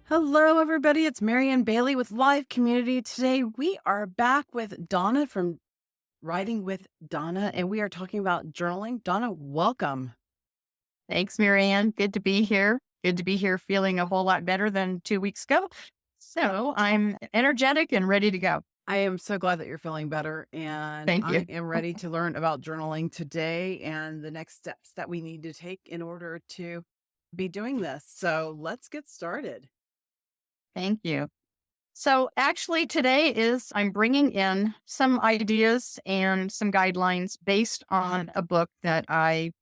Hello, everybody. It's Marianne Bailey with Live Community. Today, we are back with Donna from Writing with Donna, and we are talking about journaling. Donna, welcome. Thanks, Marianne. Good to be here. Good to be here feeling a whole lot better than 2 weeks ago. So I'm energetic and ready to go. I am so glad that you're feeling better, and Thank I you. am ready to learn about journaling today and the next steps that we need to take in order to be doing this. So let's get started. Thank you. So actually today I'm bringing in some ideas and some guidelines based on a book that I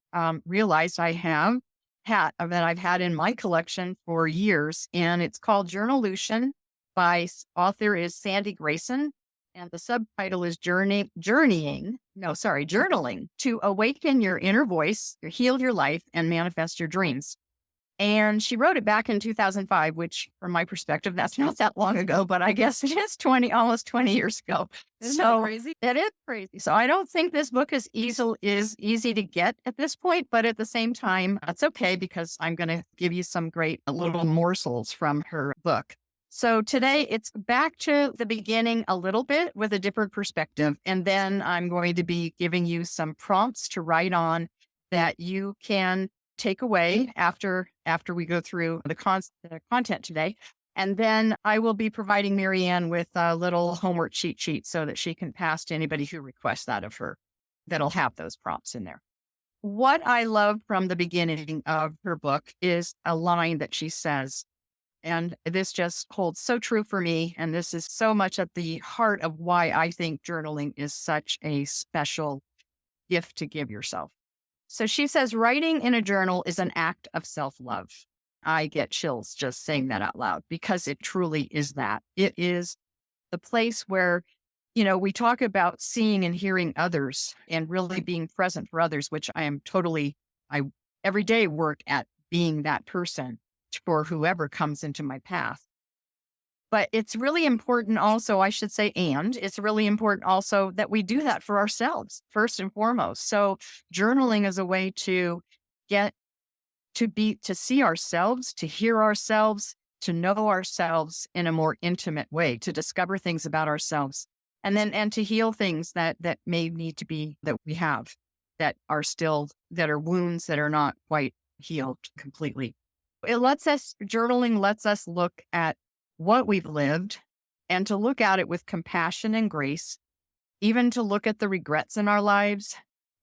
realized that I've had in my collection for years, and it's called Journalution author is Sandy Grayson, and the subtitle is Journaling to awaken your inner voice, heal your life, and manifest your dreams. And she wrote it back in 2005, which from my perspective, that's not that long ago, but I guess it is almost 20 years ago. Isn't that So crazy? it is crazy. So I don't think this book is easy to get at this point, but at the same time, that's okay because I'm going to give you some great little morsels from her book. So today it's back to the beginning a little bit with a different perspective. And then I'm going to be giving you some prompts to write on that you can take away after we go through the content today. And then I will be providing Marianne with a little homework cheat sheet so that she can pass to anybody who requests that of her, that'll have those prompts in there. What I love from the beginning of her book is a line that she says, and this just holds so true for me. And this is so much at the heart of why I think journaling is such a special gift to give yourself. So she says, writing in a journal is an act of self-love. I get chills just saying that out loud because it truly is that. It is the place where, we talk about seeing and hearing others and really being present for others, which I every day work at being that person for whoever comes into my path. But it's really important also, I should say, and it's really important also that we do that for ourselves, first and foremost. So journaling is a way to get to see ourselves, to hear ourselves, to know ourselves in a more intimate way, to discover things about ourselves, and to heal things that may need to be that we have that are wounds that are not quite healed completely. Journaling lets us look at what we've lived and to look at it with compassion and grace, even to look at the regrets in our lives,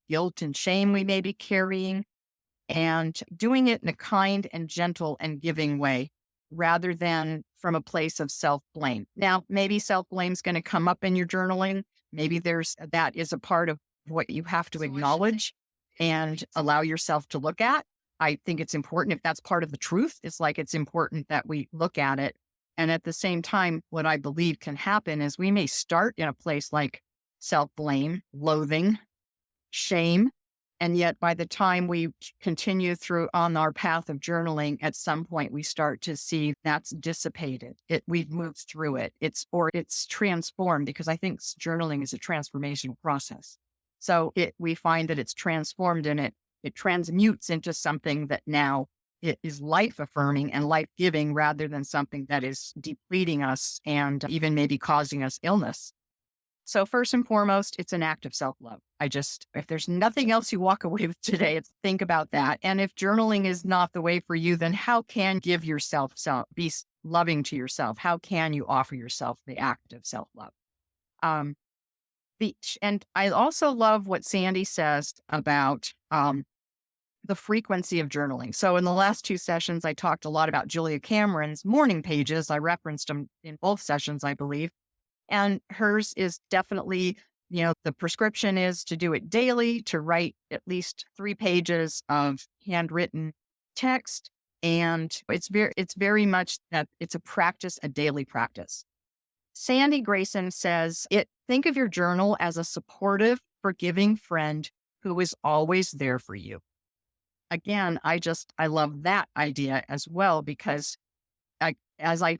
guilt and shame we may be carrying, and doing it in a kind and gentle and giving way rather than from a place of self-blame. Now, maybe self-blame is going to come up in your journaling. Maybe that is a part of what you have to acknowledge and allow yourself to look at. I think it's important if that's part of the truth. It's important that we look at it. And at the same time, what I believe can happen is we may start in a place like self-blame, loathing, shame. And yet by the time we continue through on our path of journaling, at some point we start to see that's dissipated. We've moved through it. It's transformed because I think journaling is a transformational process. So we find that it's transformed and it transmutes into something that now it is life affirming and life giving rather than something that is depleting us and even maybe causing us illness. So first and foremost, it's an act of self-love. If there's nothing else you walk away with today, it's think about that. And if journaling is not the way for you, then how can you be loving to yourself? How can you offer yourself the act of self-love? And I also love what Sandy says about the frequency of journaling. So in the last 2 sessions, I talked a lot about Julia Cameron's morning pages. I referenced them in both sessions, I believe. And hers is definitely, the prescription is to do it daily, to write at least 3 pages of handwritten text. And it's very much that it's a practice, a daily practice. Sandy Grayson says, think of your journal as a supportive, forgiving friend who is always there for you. Again, I love that idea as well, because as I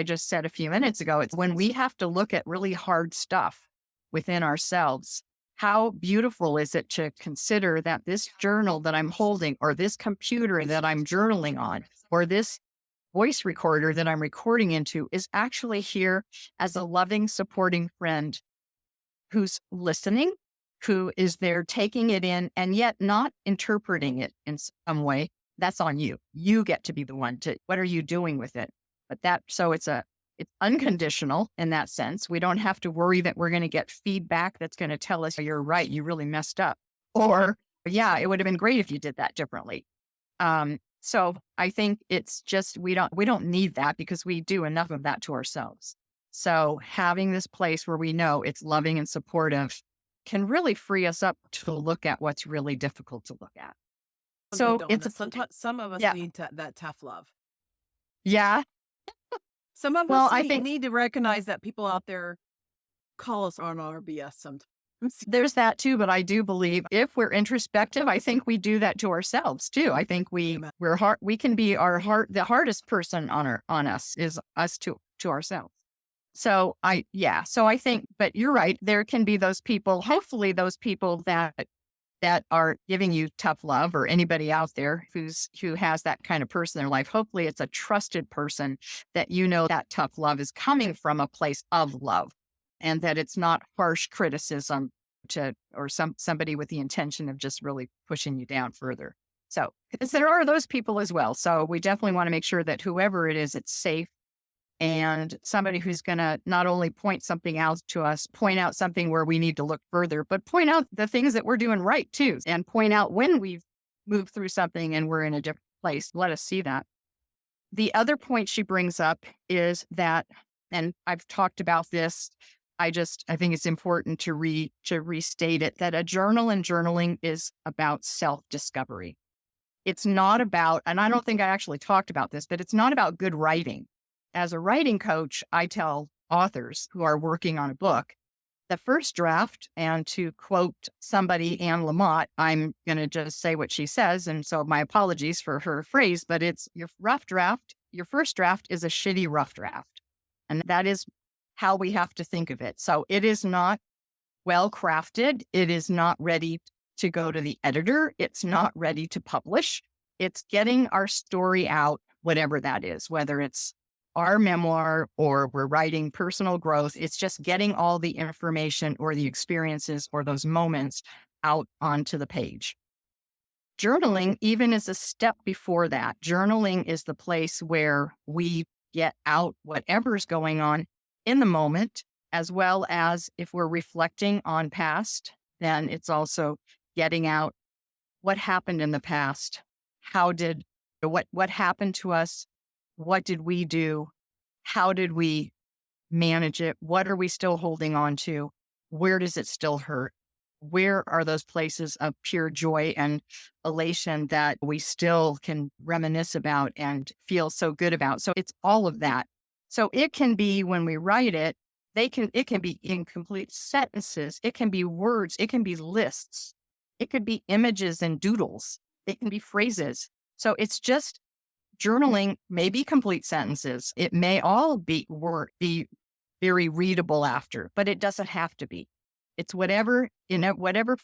just said a few minutes ago, it's when we have to look at really hard stuff within ourselves. How beautiful is it to consider that this journal that I'm holding, or this computer that I'm journaling on, or this voice recorder that I'm recording into is actually here as a loving, supporting friend who's listening, who is there taking it in and yet not interpreting it in some way. That's on you. You get to be the one to, what are you doing with it? So it's unconditional in that sense. We don't have to worry that we're going to get feedback that's going to tell us, you're right, you really messed up. Or, yeah, it would have been great if you did that differently. So I think it's just, we don't need that because we do enough of that to ourselves. So having this place where we know it's loving and supportive can really free us up to look at what's really difficult to look at. So sometimes some of us yeah, need that tough love. yeah. Some of Well, us I think need to recognize that people out there call us on our BS sometimes. there's that too, but I do believe if we're introspective, I think we do that to ourselves too. I think we're hard. We can be the hardest person on us is us to ourselves. So I think, but you're right. There can be those people, hopefully those people that are giving you tough love, or anybody out there who has that kind of person in their life. Hopefully it's a trusted person that that tough love is coming from a place of love, and that it's not harsh criticism or somebody with the intention of just really pushing you down further. So, because there are those people as well. So we definitely want to make sure that whoever it is, it's safe, and somebody who's going to not only point something out to us, point out something where we need to look further, but point out the things that we're doing right too, and point out when we've moved through something and we're in a different place. Let us see that. The other point she brings up is that, and I've talked about this, I think it's important to restate it, that a journaling is about self-discovery. It's not about, and I don't think I actually talked about this, but it's not about good writing. As a writing coach, I tell authors who are working on a book, the first draft, and to quote somebody, Anne Lamott, I'm going to just say what she says, and so my apologies for her phrase, but it's your rough draft. Your first draft is a shitty rough draft. And that is how we have to think of it. So it is not well crafted. It is not ready to go to the editor. It's not ready to publish. It's getting our story out, whatever that is, whether it's our memoir or we're writing personal growth. It's just getting all the information or the experiences or those moments out onto the page. Journaling even is a step before that. Journaling is the place where we get out whatever's going on in the moment, as well as if we're reflecting on past, then it's also getting out what happened in the past. What happened to us? What did we do? How did we manage it? What are we still holding on to? Where does it still hurt? Where are those places of pure joy and elation that we still can reminisce about and feel so good about? So it's all of that. So it can be, when we write it, it can be incomplete sentences. It can be words. It can be lists. It could be images and doodles. It can be phrases. So it's just, journaling may be complete sentences. It may all be very readable after, but it doesn't have to be. It's whatever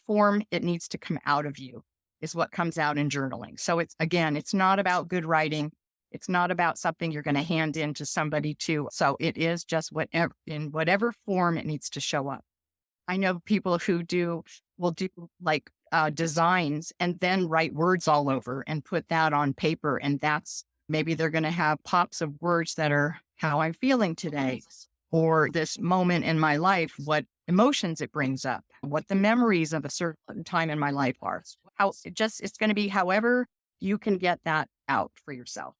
form it needs to come out of you is what comes out in journaling. So it's not about good writing. It's not about something you're going to hand in to somebody so it is just in whatever form it needs to show up. I know people who will do like designs and then write words all over and put that on paper. And maybe they're going to have pops of words that are how I'm feeling today, or this moment in my life, what emotions it brings up, what the memories of a certain time in my life are. It's going to be however you can get that out for yourself.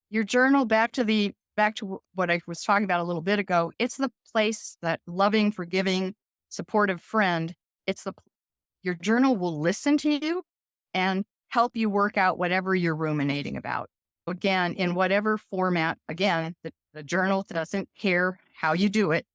Your journal, back to what I was talking about a little bit ago, it's the place, that loving, forgiving, supportive friend. Your journal will listen to you and help you work out whatever you're ruminating about. Again, in whatever format, again, the journal doesn't care how you do it.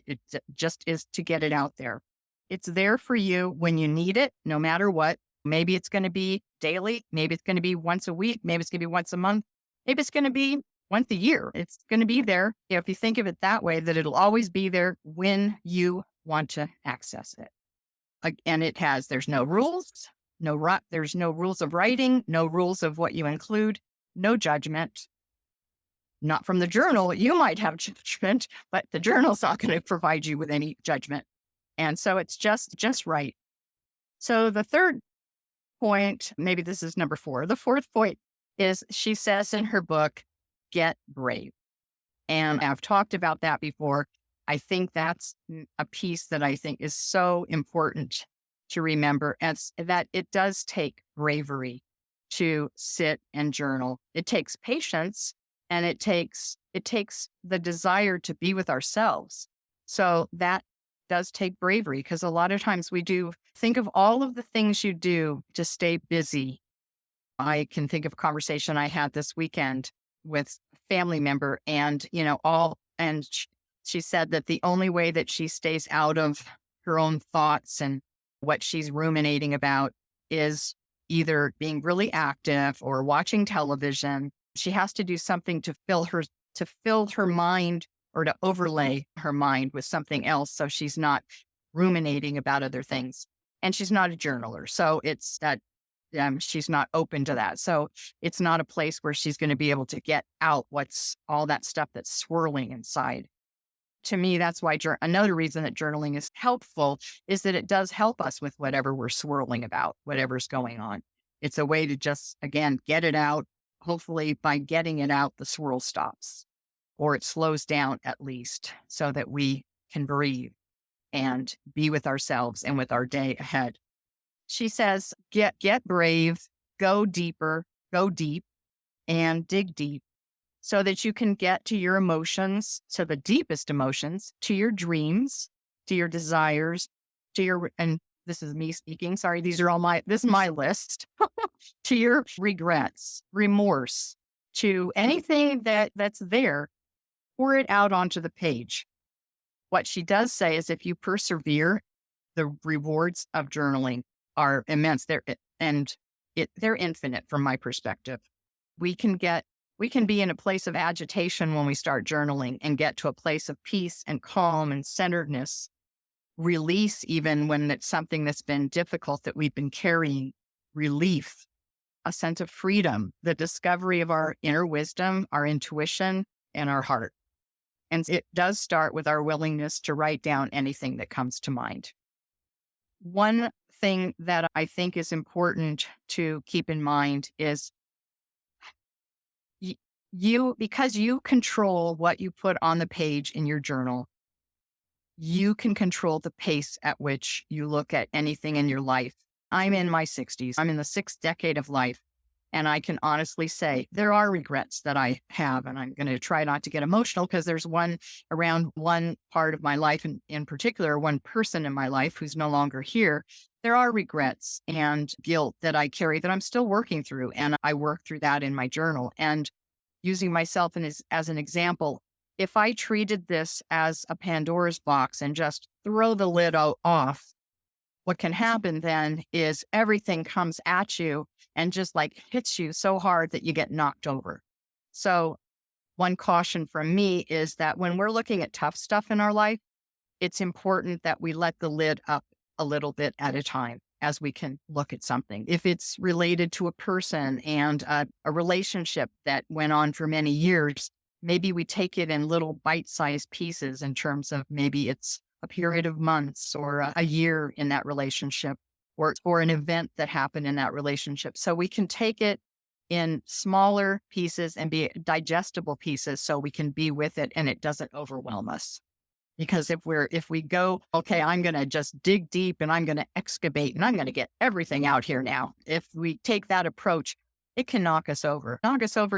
It just is to get it out there. It's there for you when you need it, no matter what. Maybe it's going to be daily. Maybe it's going to be once a week. Maybe it's going to be once a month. Maybe it's going to be once a year. It's going to be there. If you think of it that way, that it'll always be there when you want to access it. And there's no rules, there's no rules of writing, no rules of what you include, no judgment. not from the journal. You might have judgment, but the journal's not going to provide you with any judgment. And so it's just right. So the third point, maybe this is number 4. The fourth point is she says in her book, get brave. And I've talked about that before. I think that's a piece that I think is so important to remember, and that it does take bravery to sit and journal. It takes patience, and it takes the desire to be with ourselves. So that does take bravery, because a lot of times we do think of all of the things you do to stay busy. I can think of a conversation I had this weekend with a family member, and she said that the only way that she stays out of her own thoughts and what she's ruminating about is either being really active or watching television. She has to do something to fill her mind, or to overlay her mind with something else, so she's not ruminating about other things. And she's not a journaler, so it's that she's not open to that. So it's not a place where she's going to be able to get out what's all that stuff that's swirling inside. To me, that's why another reason that journaling is helpful is that it does help us with whatever we're swirling about, whatever's going on. It's a way to just, again, get it out. Hopefully by getting it out, the swirl stops, or it slows down at least, so that we can breathe and be with ourselves and with our day ahead. She says, get brave, go deeper, go deep, and dig deep, so that you can get to your emotions, so the deepest emotions, to your dreams, to your desires, and this is me speaking, sorry, this is my list, to your regrets, remorse, to anything that's there, pour it out onto the page. What she does say is, if you persevere, the rewards of journaling are immense. They're infinite from my perspective. We can be in a place of agitation when we start journaling, and get to a place of peace and calm and centeredness, release even when it's something that's been difficult that we've been carrying, relief, a sense of freedom, the discovery of our inner wisdom, our intuition, and our heart. And it does start with our willingness to write down anything that comes to mind. One thing that I think is important to keep in mind is because you control what you put on the page in your journal, you can control the pace at which you look at anything in your life. I'm in my 60s. I'm in the 6th decade of life. And I can honestly say there are regrets that I have, and I'm going to try not to get emotional, because there's one part of my life, in particular, one person in my life who's no longer here. There are regrets and guilt that I carry that I'm still working through. And I work through that in my journal. And using myself as an example, if I treated this as a Pandora's box and just throw the lid off, what can happen then is everything comes at you and just like hits you so hard that you get knocked over. So one caution from me is that when we're looking at tough stuff in our life, it's important that we let the lid up a little bit at a time as we can look at something. If it's related to a person and a relationship that went on for many years, maybe we take it in little bite-sized pieces, in terms of maybe it's a period of months or a year in that relationship, or an event that happened in that relationship. So we can take it in smaller pieces and be digestible pieces, so we can be with it and it doesn't overwhelm us. Because if we go, okay, I'm going to just dig deep and I'm going to excavate and I'm going to get everything out here now. If we take that approach, it can knock us over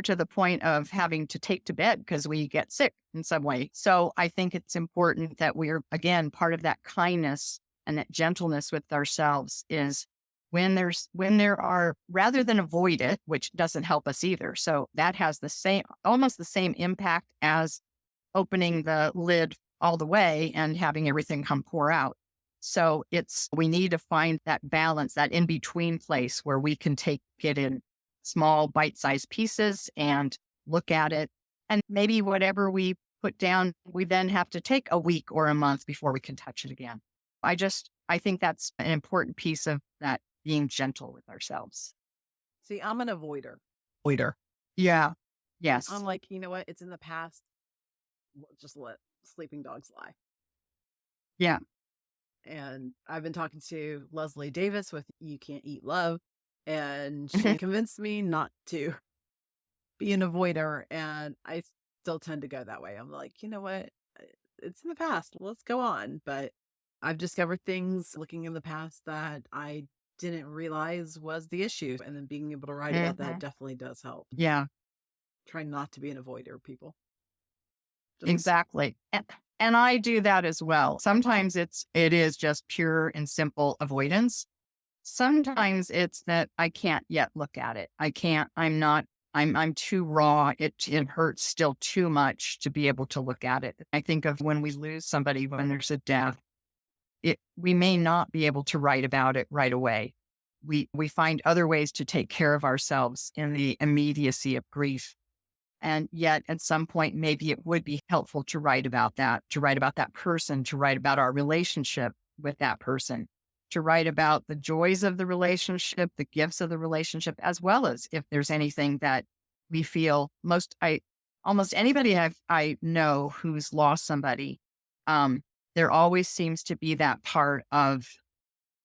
to the point of having to take to bed because we get sick in some way. So I think it's important that we're, again, part of that kindness and that gentleness with ourselves is when there are, rather than avoid it, which doesn't help us either. So that has almost the same impact as opening the lid all the way and having everything come pour out. So we need to find that balance, that in-between place where we can take it in small bite-sized pieces and look at it. And maybe whatever we put down, we then have to take a week or a month before we can touch it again. I think that's an important piece of that, being gentle with ourselves. See, I'm an avoider. Avoider. Yeah. Yes. I'm like, you know what? It's in the past. Just let sleeping dogs lie. Yeah. And I've been talking to Leslie Davis with You Can't Eat Love, and Mhm. she convinced me not to be an avoider. And I still tend to go that way. I'm like, you know what? It's in the past. Let's go on. But I've discovered things looking in the past that I didn't realize was the issue. And then being able to write about that Mhm. definitely does help. Yeah, Try not to be an avoider, people. Just exactly. And I do that as well. Sometimes it is just pure and simple avoidance. Sometimes it's that I can't yet look at it. I can't, I'm not, I'm too raw. It hurts still too much to be able to look at it. I think of when we lose somebody, when there's a death, we may not be able to write about it right away. We find other ways to take care of ourselves in the immediacy of grief. And yet at some point, maybe it would be helpful to write about that person, to write about our relationship with that person, to write about the joys of the relationship, the gifts of the relationship, as well as if there's anything that we feel almost anybody I know who's lost somebody, um, there always seems to be that part of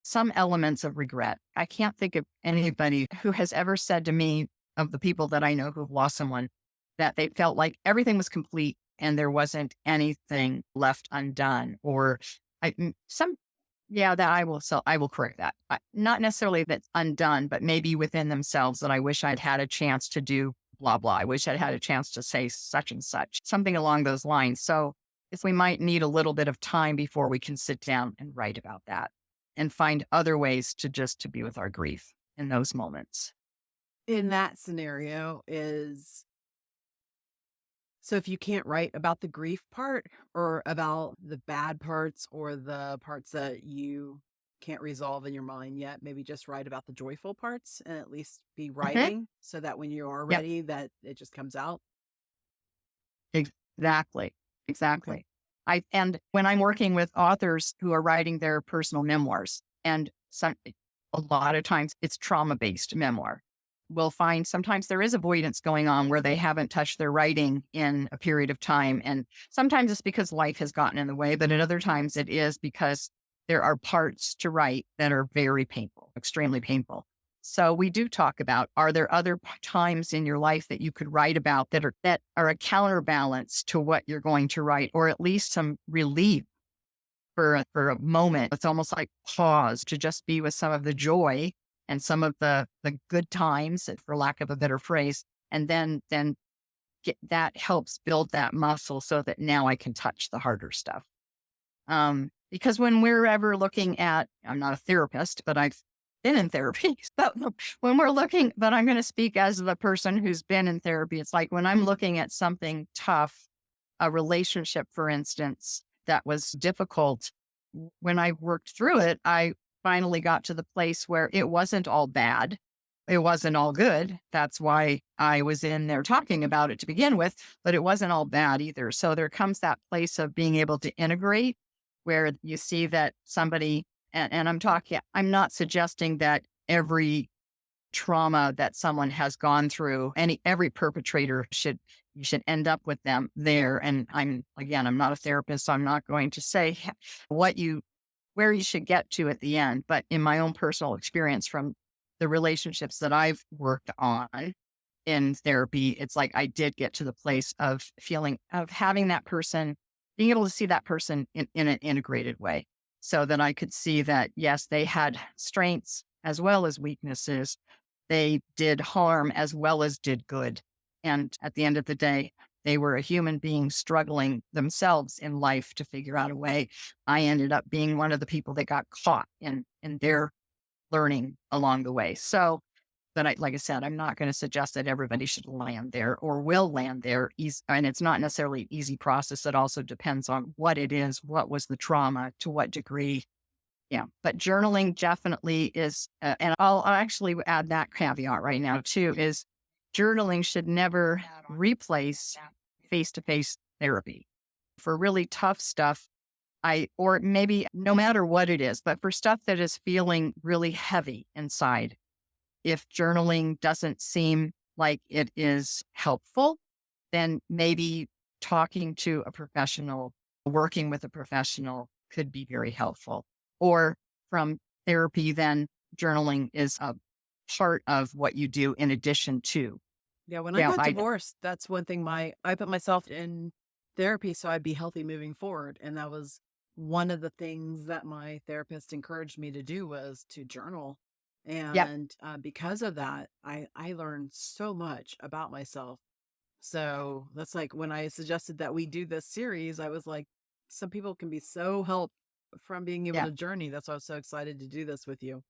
some elements of regret. I can't think of anybody who has ever said to me, of the people that I know who've lost someone, that they felt like everything was complete and there wasn't anything left undone. Or some, yeah, that I will correct that. Not necessarily that's undone, but maybe within themselves that I wish I'd had a chance to do blah, blah. I wish I'd had a chance to say such and such, something along those lines. So if we might need a little bit of time before we can sit down and write about that and find other ways to be with our grief in those moments. in that scenario is so if you can't write about the grief part or about the bad parts or the parts that you can't resolve in your mind yet, maybe just write about the joyful parts and at least be Mhm. writing so that when you are Yep. ready that it just comes out. Exactly. Okay. Exactly. And when I'm working with authors who are writing their personal memoirs, and a lot of times it's trauma based memoir, we'll find sometimes there is avoidance going on where they haven't touched their writing in a period of time. And sometimes it's because life has gotten in the way, but at other times it is because there are parts to write that are very painful, extremely painful. So we do talk about, are there other times in your life that you could write about that are a counterbalance to what you're going to write, or at least some relief for a moment? It's almost like pause to just be with some of the joy and some of the good times, for lack of a better phrase, and then get that helps build that muscle so that now I can touch the harder stuff. Because when we're ever looking at, I'm not a therapist, but I've been in therapy. So when we're looking, but I'm going to speak as the person who's been in therapy. It's like when I'm looking at something tough, a relationship, for instance, that was difficult, when I worked through it, I finally got to the place where it wasn't all bad. It wasn't all good. That's why I was in there talking about it to begin with, but it wasn't all bad either. So there comes that place of being able to integrate where you see that somebody, and I'm not suggesting that every trauma that someone has gone through, every perpetrator you should end up with them there. And I'm not a therapist, so I'm not going to say what you where you should get to at the end. But in my own personal experience from the relationships that I've worked on in therapy, it's like I did get to the place of feeling of having that person, being able to see that person in an integrated way so that I could see that, yes, they had strengths as well as weaknesses. They did harm as well as did good. And at the end of the day, they were a human being struggling themselves in life to figure out a way. I ended up being one of the people that got caught in their learning along the way. So, but like I said, I'm not going to suggest that everybody should land there or will land there. And it's not necessarily an easy process. It also depends on what it is, what was the trauma, to what degree. Yeah. But journaling definitely is, and I'll actually add that caveat right now too, is journaling should never replace face to face therapy. For really tough stuff, or maybe no matter what it is, but for stuff that is feeling really heavy inside, if journaling doesn't seem like it is helpful, then maybe talking to a professional, working with a professional could be very helpful. Or from therapy, then journaling is a part of what you do in addition to. Yeah, when I Yeah, got divorced, that's one thing I put myself in therapy so I'd be healthy moving forward. And that was one of the things that my therapist encouraged me to do was to journal. yep, And because of that, I learned so much about myself. So that's like when I suggested that we do this series, I was like, some people can be so helped from being able yeah. to journey. That's why I was so excited to do this with you.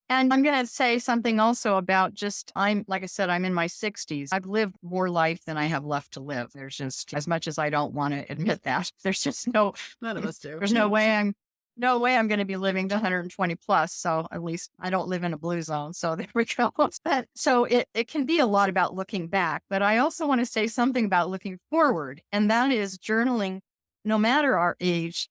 And I'm going to say something also about just, like I said, I'm in my 60s. I've lived more life than I have left to live. There's just, as much as I don't want to admit that, there's just None of us do. there's no way I'm going to be living to 120 plus. So at least I don't live in a blue zone. So there we go. But so it can be a lot about looking back, but I also want to say something about looking forward. And that is journaling, no matter our age,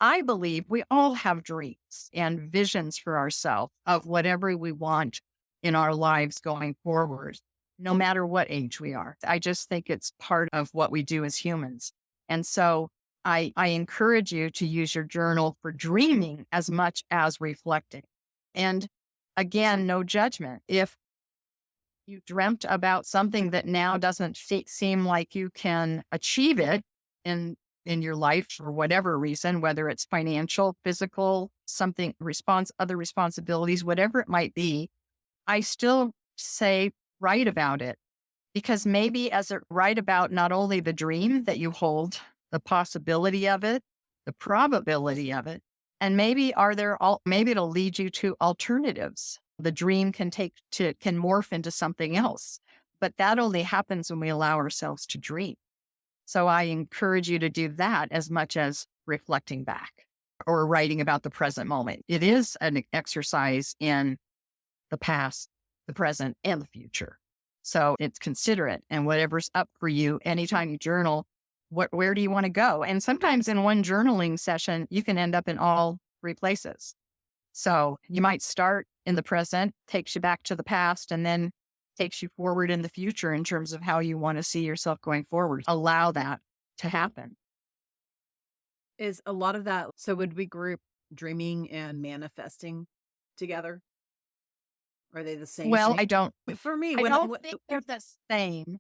I believe we all have dreams and visions for ourselves of whatever we want in our lives going forward, no matter what age we are. I just think it's part of what we do as humans. And so I encourage you to use your journal for dreaming as much as reflecting. And again, no judgment. If you dreamt about something that now doesn't seem like you can achieve it in in your life for whatever reason, whether it's financial, physical, something other responsibilities, whatever it might be, I still say write about it because maybe as a write about not only the dream that you hold, the possibility of it, the probability of it, and maybe maybe it'll lead you to alternatives. The dream can morph into something else, but that only happens when we allow ourselves to dream. So I encourage you to do that as much as reflecting back or writing about the present moment. It is an exercise in the past, the present, and the future. So it's considerate and whatever's up for you anytime you journal, where do you want to go? And sometimes in one journaling session, you can end up in all three places. So you might start in the present, takes you back to the past, and then takes you forward in the future in terms of how you want to see yourself going forward. Allow that to happen. Is a lot of that, so would we group dreaming and manifesting together? Are they the same? Well, For me, I don't think they're the same.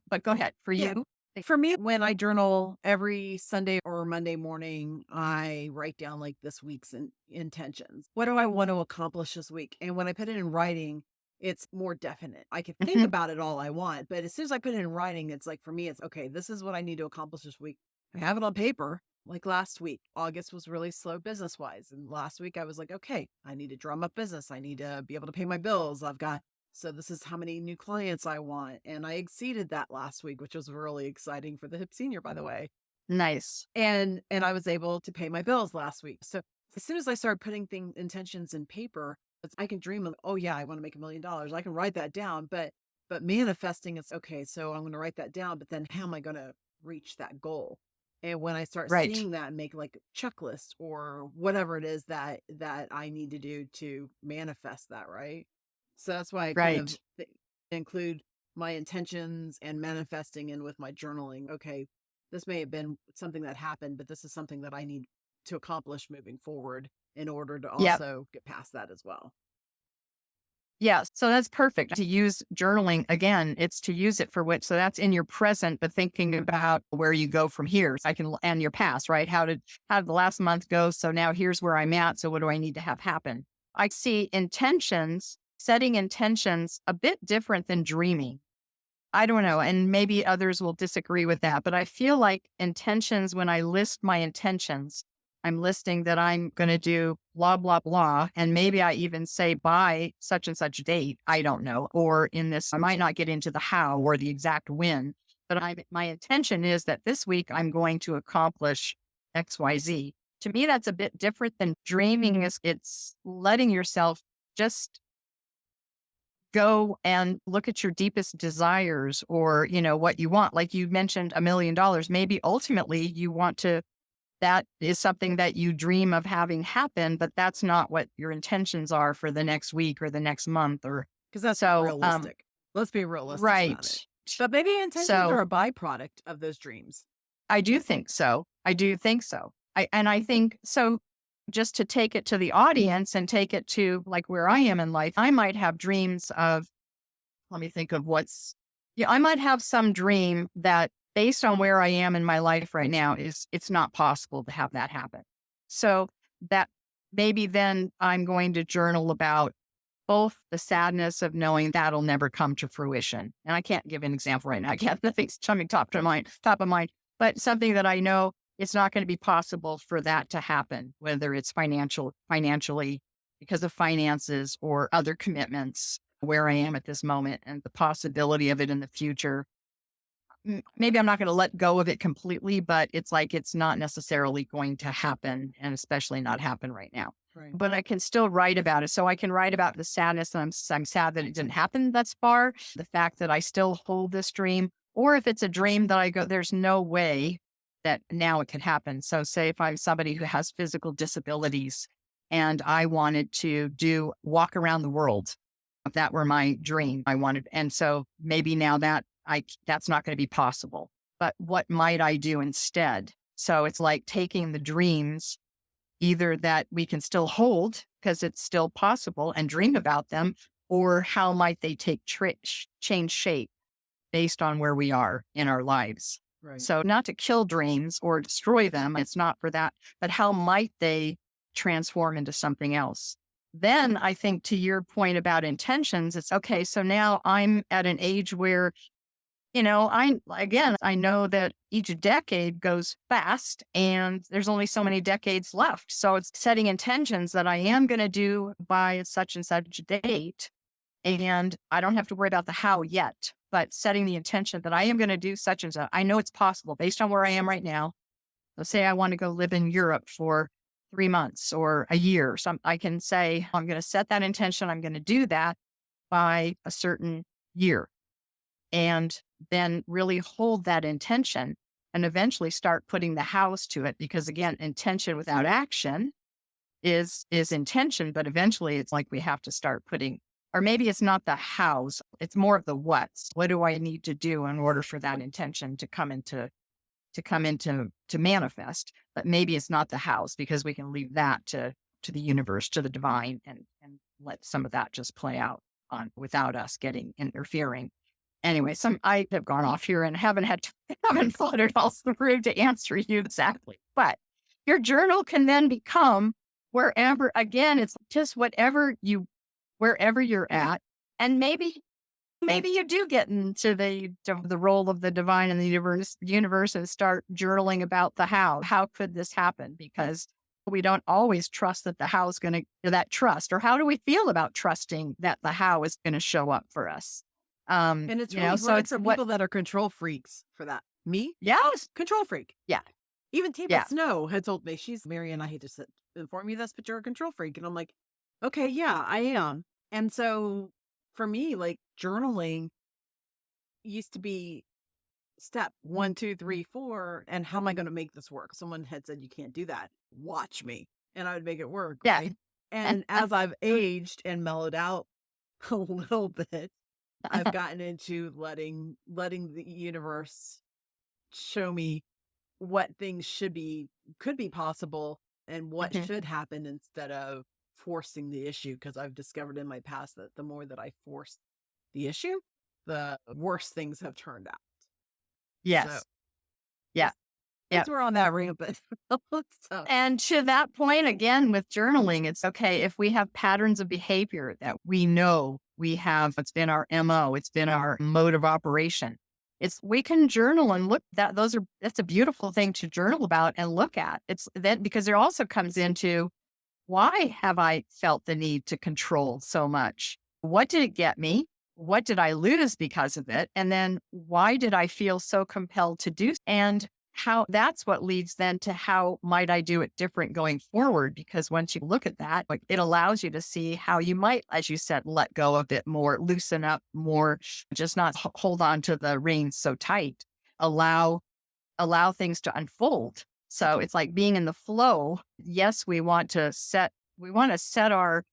But go ahead. For yeah, you, for me, when I journal every Sunday or Monday morning, I write down like this week's intentions. What do I want to accomplish this week? And when I put it in writing, it's more definite. I can think Mhm. about it all I want, but as soon as I put it in writing, it's like for me, it's okay, this is what I need to accomplish this week. I have it on paper. Like last week, August was really slow business wise. And last week I was like, okay, I need to drum up business. I need to be able to pay my bills. So this is how many new clients I want. And I exceeded that last week, which was really exciting for the hip senior, by the way. Nice. And I was able to pay my bills last week. So as soon as I started putting intentions in paper, I can dream of, oh yeah, I want to make $1 million. I can write that down, but manifesting, it's okay. So I'm going to write that down, but then how am I going to reach that goal? And when I start Right. seeing that and make like a checklist or whatever it is that I need to do to manifest that, right? So that's why I kind of Right. include my intentions and manifesting in with my journaling. Okay, this may have been something that happened, but this is something that I need to accomplish moving forward in order to Yep. also get past that as well. Yes. So that's perfect to use journaling. Again, it's to use it for which, so that's in your present, but thinking about where you go from here. So and your past, right? How did the last month go? So now here's where I'm at. So what do I need to have happen? I see setting intentions a bit different than dreaming. I don't know. And maybe others will disagree with that, but I feel like intentions, when I list my intentions, I'm listing that I'm going to do blah, blah, blah. And maybe I even say by such and such date. I don't know. Or in this, I might not get into the how or the exact when, but my intention is that this week I'm going to accomplish XYZ. To me, that's a bit different than dreaming. It's letting yourself just go and look at your deepest desires or, what you want. Like you mentioned $1 million, maybe ultimately that is something that you dream of having happen, but that's not what your intentions are for the next week or the next month or Because that's not so, realistic. Let's be realistic about right. it. But maybe intentions So are a byproduct of those dreams. I do think so. I do think so. I think so. Just to take it to the audience and take it to like where I am in life, I might have dreams of, let me think of yeah, I might have some dream that based on where I am in my life right now it's not possible to have that happen. So that maybe then I'm going to journal about both the sadness of knowing that'll never come to fruition. And I can't give an example right now. I can't, nothing's coming top of mind, but something that I know it's not going to be possible for that to happen, whether it's financially because of finances or other commitments where I am at this moment and the possibility of it in the future. Maybe I'm not going to let go of it completely, but it's like it's not necessarily going to happen and especially not happen right now. Right. But I can still write about it. So I can write about the sadness. And I'm sad that it didn't happen thus far. The fact that I still hold this dream, or if it's a dream that I go, there's no way that now it could happen. So say if I'm somebody who has physical disabilities and I wanted to walk around the world, if that were my dream, I wanted, and so maybe now that's not going to be possible. But what might I do instead? So it's like taking the dreams, either that we can still hold because it's still possible and dream about them, or how might they change shape based on where we are in our lives. Right. So not to kill dreams or destroy them, it's not for that, but how might they transform into something else? Then I think to your point about intentions, it's okay. So now I'm at an age where, I know that each decade goes fast and there's only so many decades left. So it's setting intentions that I am going to do by such and such date. And I don't have to worry about the how yet, but setting the intention that I am going to do such and such. I know it's possible based on where I am right now. Let's say I want to go live in Europe for 3 months or a year. So I can say, I'm going to set that intention. I'm going to do that by a certain year and then really hold that intention and eventually start putting the hows to it. Because again, intention without action is intention, but eventually it's like we have to start putting, or maybe it's not the hows, it's more of the what's. What do I need to do in order for that intention to come into to manifest? But maybe it's not the hows because we can leave that to the universe, to the divine, and let some of that just play out on without us getting interfering. Anyway, I have gone off here and haven't thought it all through to answer you exactly. But your journal can then become wherever, again, it's just wherever you're at. And maybe you do get into the role of the divine in the universe and start journaling about the how. How could this happen? Because we don't always trust that the how is going to, that trust, or how do we feel about trusting that the how is going to show up for us? And it's really So hard it's for people that are control freaks for that. Me? yes, Control freak. yeah, Even Table yeah, Snow had told me, she's Marianne, I hate to inform you this, but you're a control freak. And I'm like, okay, yeah, I am. And so for me, like journaling used to be step 1, 2, 3, 4. And how am I going to make this work? Someone had said, you can't do that. Watch me. And I would make it work. yeah. Right. And as I've aged and mellowed out a little bit, I've gotten into letting the universe show me what things could be possible and what Mhm. should happen instead of forcing the issue. Because I've discovered in my past that the more that I force the issue, the worse things have turned out. So Yes, yeah, yeah. since we're on that rampant, so And to that point, again, with journaling, it's okay if we have patterns of behavior that we know we have, it's been our MO, it's been our mode of operation. We can journal and look that's a beautiful thing to journal about and look at. It's that because there also comes into why have I felt the need to control so much? What did it get me? What did I lose because of it? And then why did I feel so compelled to do? And how that's what leads then to how might I do it different going forward? Because once you look at that, like it allows you to see how you might, as you said, let go a bit more, loosen up more, just not hold on to the reins so tight. Allow things to unfold. So it's like being in the flow. Yes, we want to set our,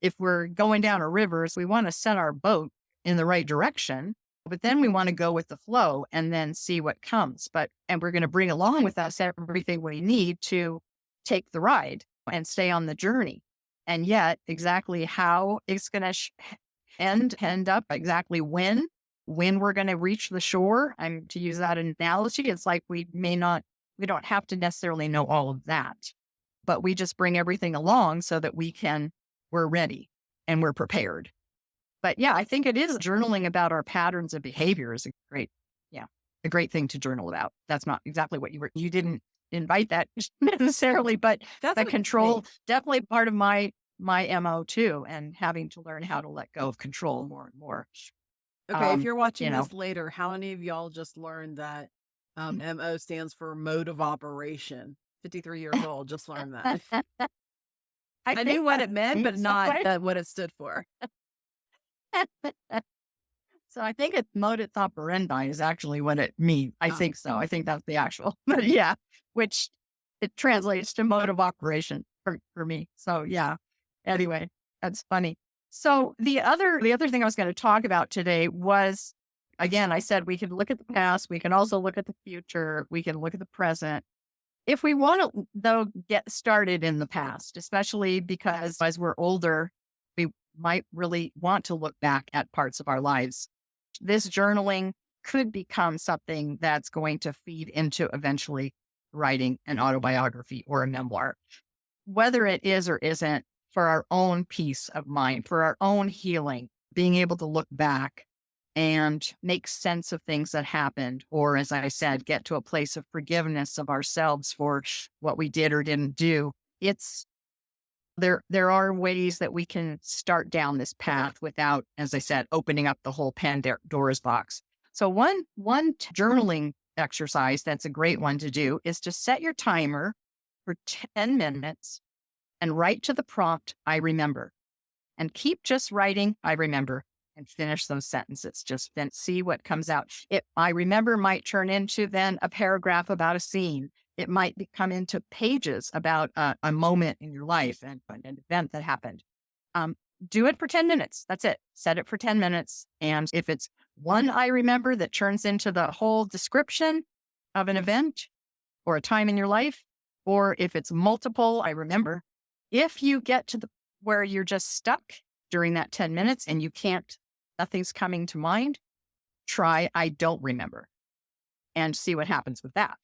if we're going down a river, we want to set our boat in the right direction. But then we want to go with the flow and then see what comes. And we're going to bring along with us everything we need to take the ride and stay on the journey. And yet, exactly how it's going to end up, exactly when we're going to reach the shore. I'm to use that analogy. It's like we don't have to necessarily know all of that, but we just bring everything along so that we're ready and we're prepared. But yeah, I think it is journaling about our patterns of behavior is a great thing to journal about. That's not exactly what you didn't invite that necessarily, but That's the what control, definitely part of my MO too, and having to learn how to let go of control more and more. Okay, if you're You watching know, this later, how many of y'all just learned that MO stands for mode of operation? 53 years old, just learned that. I I think knew what that it meant, but means not what it stood for. so I think it's modus operandi is actually what it means. I Oh, think so. I think that's the actual, but yeah, which it translates to mode of operation for me. So yeah. Anyway, that's funny. So the other thing I was going to talk about today was, again, I said we can look at the past, we can also look at the future, we can look at the present. If we want to, though, get started in the past, especially because as we're older, we might really want to look back at parts of our lives. This journaling could become something that's going to feed into eventually writing an autobiography or a memoir, whether it is or isn't for our own peace of mind, for our own healing, being able to look back and make sense of things that happened. Or, as I said, get to a place of forgiveness of ourselves for what we did or didn't do. It's there are ways that we can start down this path without, as I said, opening up the whole Pandora's box. So journaling exercise that's a great one to do is to set your timer for 10 minutes and write to the prompt, I remember, and keep just writing, I remember, and finish those sentences. Just then see what comes out. I remember might turn into then a paragraph about a scene. It might come into pages about a moment in your life and an event that happened. Do it for 10 minutes. That's it. Set it for 10 minutes. And if it's one I remember that turns into the whole description of an event or a time in your life, or if it's multiple, I remember, if you get to the where you're just stuck during that 10 minutes and nothing's coming to mind, try I don't remember and see what happens with that,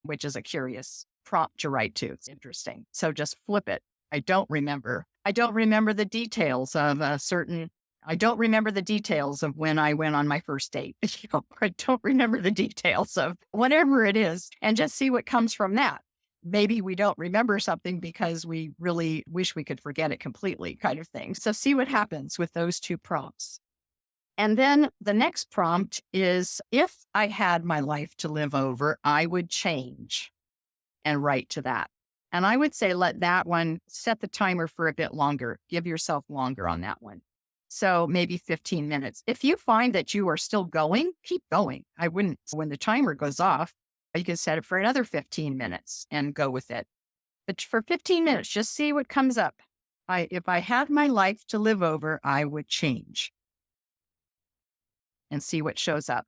which is a curious prompt to write to. It's interesting. So just flip it. I don't remember. I don't remember the details of I don't remember the details of when I went on my first date. I don't remember the details of whatever it is, and just see what comes from that. Maybe we don't remember something because we really wish we could forget it completely, kind of thing. So see what happens with those two prompts. And then the next prompt is, if I had my life to live over, I would change, and write to that. And I would say let that one, set the timer for a bit longer. Give yourself longer on that one. So maybe 15 minutes. If you find that you are still going, keep going. I wouldn't, when the timer goes off, you can set it for another 15 minutes and go with it. But for 15 minutes, just see what comes up. If I had my life to live over, I would change, and see what shows up.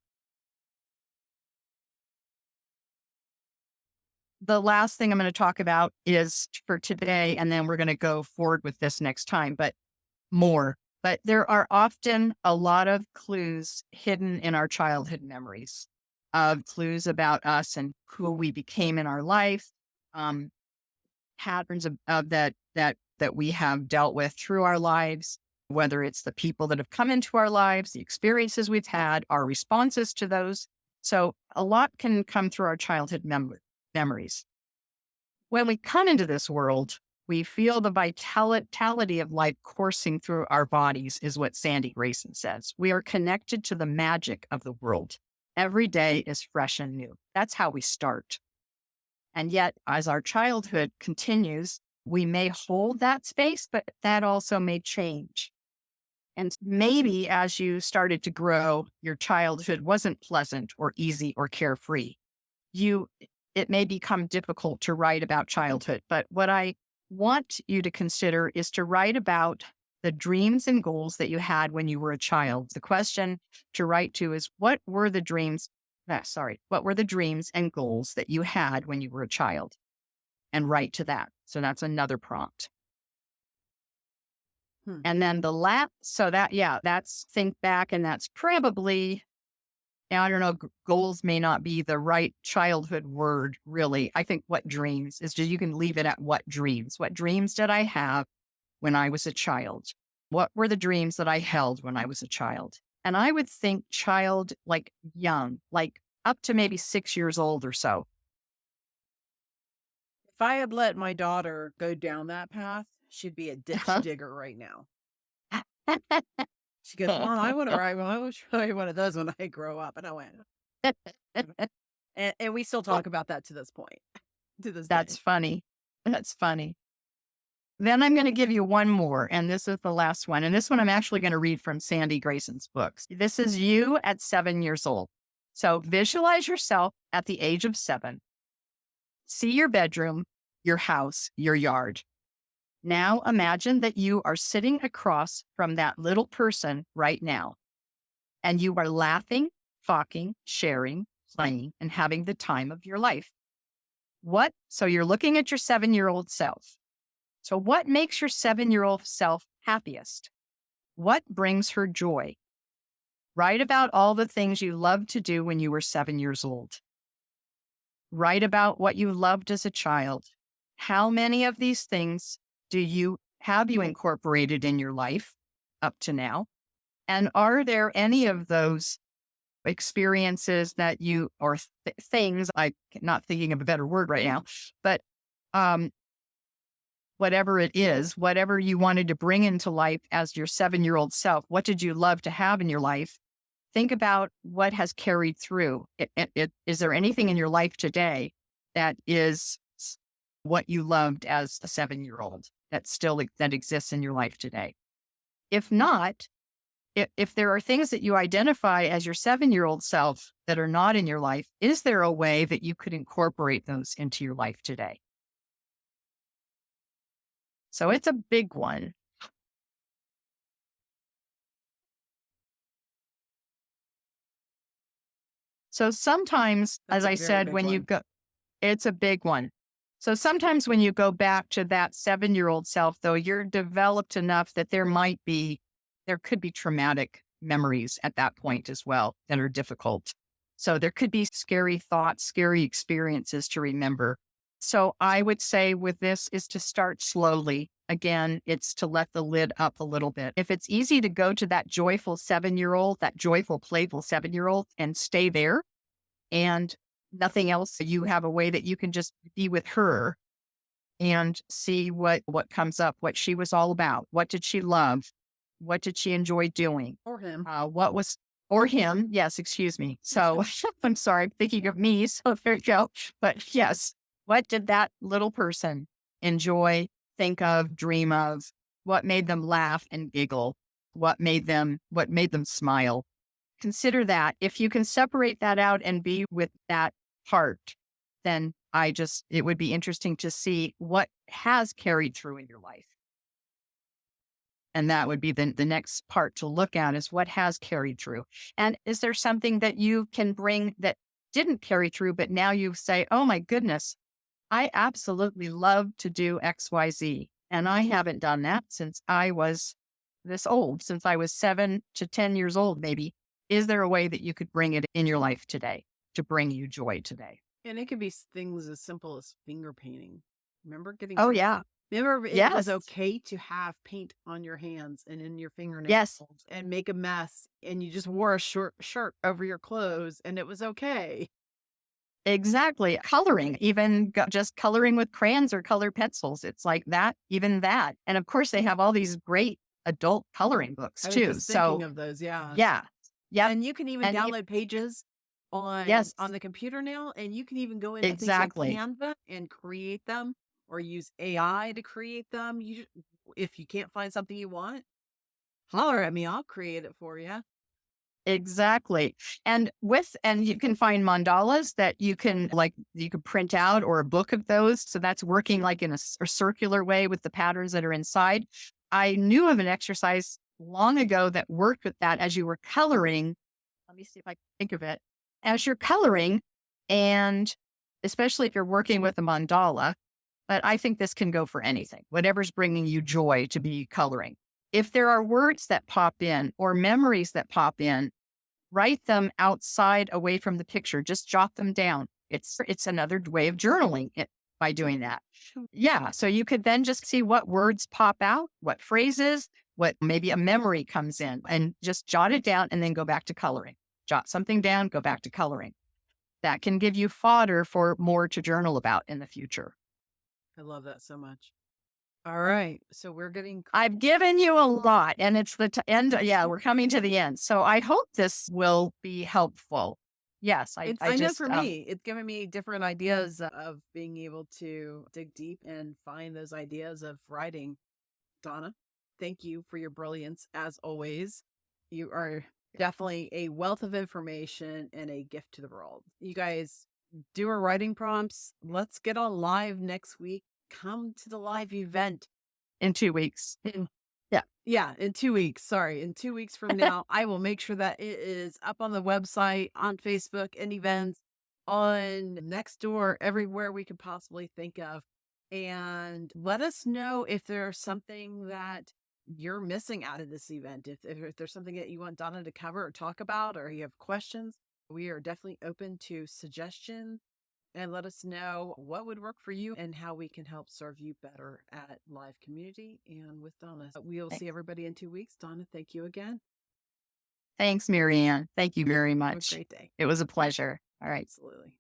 The last thing I'm going to talk about is for today, and then we're going to go forward with this next time, but more. But there are often a lot of clues hidden in our childhood memories, of clues about us and who we became in our life, patterns of that we have dealt with through our lives, whether it's the people that have come into our lives, the experiences we've had, our responses to those. So a lot can come through our childhood memories. When we come into this world, we feel the vitality of life coursing through our bodies, is what Sandy Grayson says. We are connected to the magic of the world. Every day is fresh and new. That's how we start. And yet, as our childhood continues, we may hold that space, but that also may change. And maybe as you started to grow, your childhood wasn't pleasant or easy or carefree. It may become difficult to write about childhood, but what I want you to consider is to write about the dreams and goals that you had when you were a child. The question to write to is, what were the dreams? What were the dreams and goals that you had when you were a child? And write to that. So that's another prompt. Hmm. And then the last, so that, yeah, that's think back. And that's probably, I don't know, goals may not be the right childhood word, really. I think what dreams is just, you can leave it at what dreams. What dreams did I have when I was a child? What were the dreams that I held when I was a child? And I would think child, like young, like up to maybe 6 years old or so. If I had let my daughter go down that path, she'd be a ditch digger right now. She goes, Mom, I want to ride. I wish I one of those when I grow up. And I went, and we still talk about that to this point, to this That's day. funny. That's funny. Then I'm going to give you one more, and this is the last one. And this one I'm actually going to read from Sandy Grayson's books. This is you at 7 years old. So visualize yourself at the age of 7. See your bedroom, your house, your yard. Now imagine that you are sitting across from that little person right now, and you are laughing, talking, sharing, playing, and having the time of your life. So you're looking at your 7-year-old self. So what makes your 7-year-old self happiest? What brings her joy? Write about all the things you loved to do when you were 7 years old. Write about what you loved as a child. How many of these things have you incorporated in your life up to now? And are there any of those experiences that or things, I'm not thinking of a better word right now, but whatever it is, whatever you wanted to bring into life as your 7-year-old self, what did you love to have in your life? Think about what has carried through. Is there anything in your life today that is what you loved as a 7-year-old that exists in your life today? If not, if there are things that you identify as your 7-year-old self that are not in your life, is there a way that you could incorporate those into your life today? So it's a big one. So sometimes, That's as a I very said, big when you one. go, it's a big one. So sometimes when you go back to that 7-year-old self, though, you're developed enough that there could be traumatic memories at that point as well that are difficult. So there could be scary thoughts, scary experiences to remember. So I would say with this is to start slowly. Again, it's to let the lid up a little bit. If it's easy to go to that joyful 7-year-old, that joyful, playful 7-year-old and stay there and nothing else, you have a way that you can just be with her and see what comes up, what she was all about. What did she love? What did she enjoy doing? Or him. Or him. Yes, excuse me. So I'm sorry, I'm thinking of me. So there you go. But yes, what did that little person enjoy, think of, dream of? What made them laugh and giggle? What made them smile? Consider that. If you can separate that out and be with that part, then it would be interesting to see what has carried through in your life. And that would be the next part to look at is what has carried through. And is there something that you can bring that didn't carry through, but now you say, oh my goodness, I absolutely love to do XYZ. And I haven't done that since I was this old, since I was 7 to 10 years old, maybe. Is there a way that you could bring it in your life today to bring you joy today? And it could be things as simple as finger painting. Remember getting Oh, to yeah. Remember it was Yes. okay to have paint on your hands and in your fingernails Yes. and make a mess, and you just wore a short shirt over your clothes and it was okay. Exactly. Coloring, even just coloring with crayons or colored pencils. It's like that, even that. And of course, they have all these great adult coloring books I was too. just thinking So, of those, yeah. yeah. Yep. And you can even And download pages yes, on the computer now, and you can even go into things like exactly. Canva and create them or use AI to create them. If you can't find something you want, holler at me, I'll create it for you. Exactly. And you can find mandalas that you can print out or a book of those. So that's working like in a circular way with the patterns that are inside. I knew of an exercise long ago that worked with that as you were coloring. Let me see if I can think of it. As you're coloring, and especially if you're working with a mandala, but I think this can go for anything, whatever's bringing you joy to be coloring. If there are words that pop in or memories that pop in, write them outside away from the picture. Just jot them down. It's another way of journaling it by doing that. Shoot. Yeah. So you could then just see what words pop out, what phrases, what maybe a memory comes in, and just jot it down and then go back to coloring. Jot something down, go back to coloring. That can give you fodder for more to journal about in the future. I love that so much. All right. So we're getting I've given you a lot, and it's the end. Yeah, we're coming to the end. So I hope this will be helpful. Yes, it's I I know just, for me, it's given me different ideas of being able to dig deep and find those ideas of writing. Donna, thank you for your brilliance as always. You are definitely a wealth of information and a gift to the world. You guys do our writing prompts. Let's get on live next week. Come to the live event. in 2 weeks. In Yeah. yeah, in 2 weeks. Sorry, in 2 weeks from now, I will make sure that it is up on the website, on Facebook, and events, on Nextdoor, everywhere we could possibly think of. And let us know if there's something that you're missing out of this event. If there's something that you want Donna to cover or talk about, or you have questions, we are definitely open to suggestions, and let us know what would work for you and how we can help serve you better at Live Community and with Donna. We'll see Thanks. everybody in 2 weeks. Donna, thank you again. Thanks, Marianne. Thank you very Have a much. great day. It was a pleasure. All right. Absolutely.